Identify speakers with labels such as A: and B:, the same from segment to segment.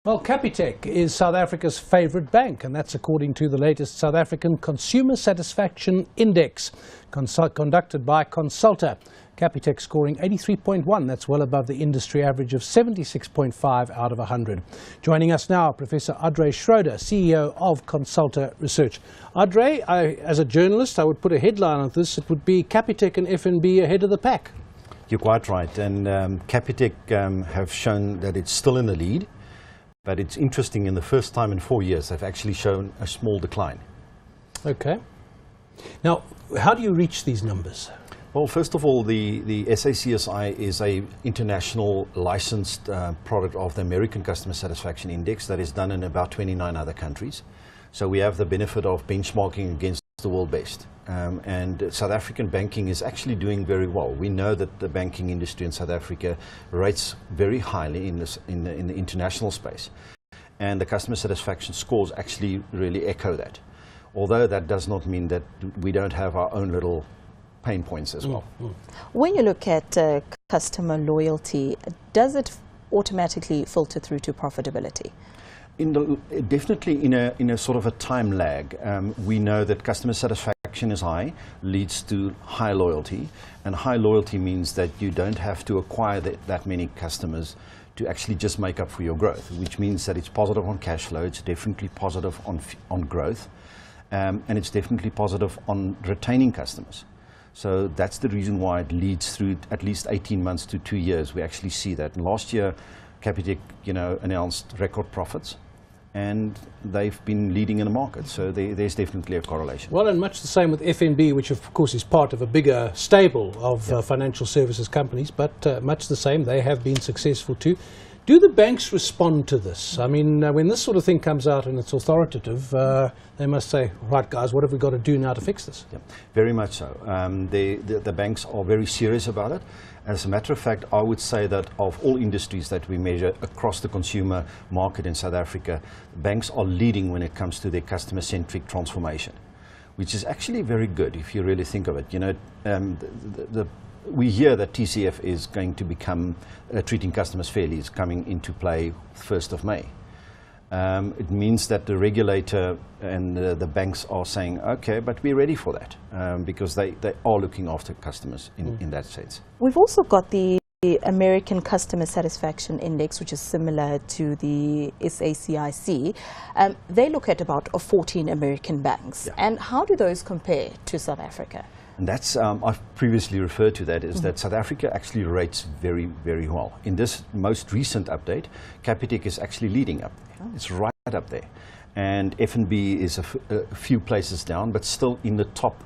A: Well, Capitec is South Africa's favourite bank, and that's according to the latest South African Consumer Satisfaction Index conducted by Consulta. Capitec scoring 83.1, that's well above the industry average of 76.5 out of 100. Joining us now, Professor Audrey Schroeder, CEO of Consulta Research. Audrey, as a journalist, I would put a headline on this. It would be Capitec and FNB ahead of the pack.
B: You're quite right, and Capitec have shown that it's still in the lead. But it's interesting, in the first time in 4 years, they've actually shown a small decline.
A: Okay. Now, how do you reach these numbers?
B: Well, first of all, the SAcsi is a international licensed product of the American Customer Satisfaction Index that is done in about 29 other countries. So we have the benefit of benchmarking against the world best. And South African banking is actually doing very well. We know that the banking industry in South Africa rates very highly in the international space. And the customer satisfaction scores actually really echo that. Although that does not mean that we don't have our own little pain points as well.
C: When you look at customer loyalty, does it automatically filter through to profitability?
B: Definitely in a sort of a time lag. We know that customer satisfaction is high, leads to high loyalty, and high loyalty means that you don't have to acquire that many customers to actually just make up for your growth, which means that it's positive on cash flow, it's definitely positive on growth, and it's definitely positive on retaining customers. So that's the reason why it leads through at least 18 months to 2 years. We actually see that. And last year, Capitec, announced record profits, and they've been leading in the market. So there's definitely a correlation.
A: Well, and much the same with FNB, which of course is part of a bigger stable of financial services companies, but much the same, they have been successful too. Do the banks respond to this? I mean, when this sort of thing comes out and it's authoritative, they must say, right guys, what have we got to do now to fix this?
B: Yeah, very much so. The banks are very serious about it. As a matter of fact, I would say that of all industries that we measure across the consumer market in South Africa, banks are leading when it comes to their customer-centric transformation, which is actually very good if you really think of it. We hear that TCF is going to become treating customers fairly, is coming into play 1st of May. It means that the regulator and the banks are saying, okay, but we're ready for that, because they are looking after customers in that sense.
C: We've also got the American Customer Satisfaction Index, which is similar to the SAcsi. They look at about 14 American banks. Yeah. And how do those compare to South Africa?
B: And that's, I've previously referred to that, is that South Africa actually rates very, very well. In this most recent update, Capitec is actually leading up. It's right up there. And FNB is a few places down, but still in the top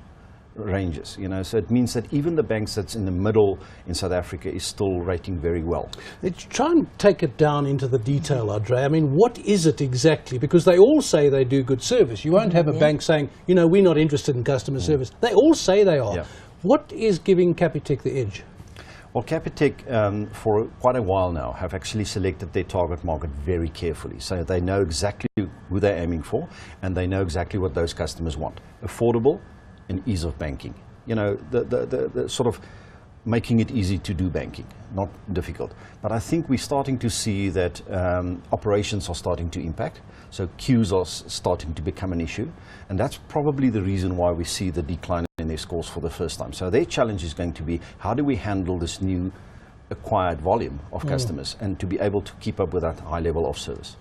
B: ranges. So it means that even the banks that's in the middle in South Africa is still rating very well.
A: Let's try and take it down into the detail, Audrey. I mean, what is it exactly? Because they all say they do good service. You won't have a bank saying, we're not interested in customer service. They all say they are. Yeah. What is giving Capitec the edge?
B: Well, Capitec, for quite a while now, have actually selected their target market very carefully. So they know exactly who they're aiming for, and they know exactly what those customers want. Affordable and ease of banking. The sort of making it easy to do banking, not difficult. But I think we're starting to see that operations are starting to impact. So queues are starting to become an issue. And that's probably the reason why we see the decline in their scores for the first time. So their challenge is going to be, how do we handle this new acquired volume of customers and to be able to keep up with that high level of service?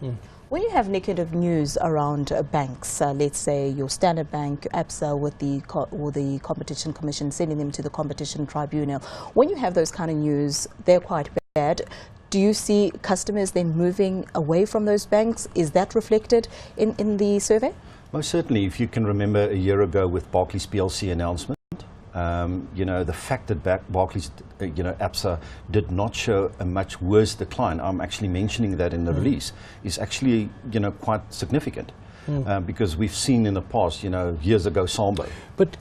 C: When you have negative news around banks, let's say your Standard Bank, ABSA, with the Competition Commission sending them to the Competition Tribunal, when you have those kind of news, they're quite bad. Do you see customers then moving away from those banks? Is that reflected in the survey?
B: Most certainly. If you can remember a year ago with Barclays PLC announcement, the fact that Barclays, ABSA did not show a much worse decline, I'm actually mentioning that in the release, is actually, quite significant. Because we've seen in the past, years ago, Sambo.
A: But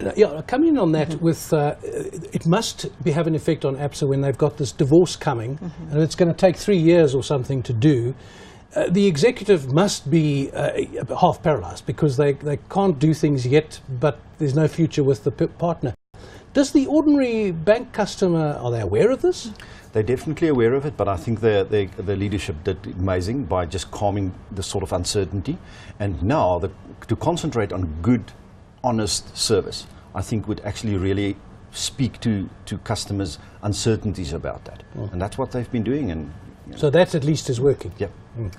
A: coming in on that, with it must have an effect on ABSA when they've got this divorce coming, and it's going to take 3 years or something to do. The executive must be half paralyzed because they can't do things yet, but there's no future with the partner. Does the ordinary bank customer, are they aware of this?
B: They're definitely aware of it, but I think the leadership did amazing by just calming the sort of uncertainty. And now to concentrate on good, honest service, I think would actually really speak to customers' uncertainties about that. And that's what they've been doing. And
A: so that at least is working.
B: Yep.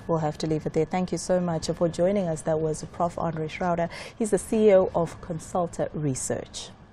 C: We'll have to leave it there. Thank you so much for joining us. That was Prof. Andre Schrouder. He's the CEO of Consulta Research.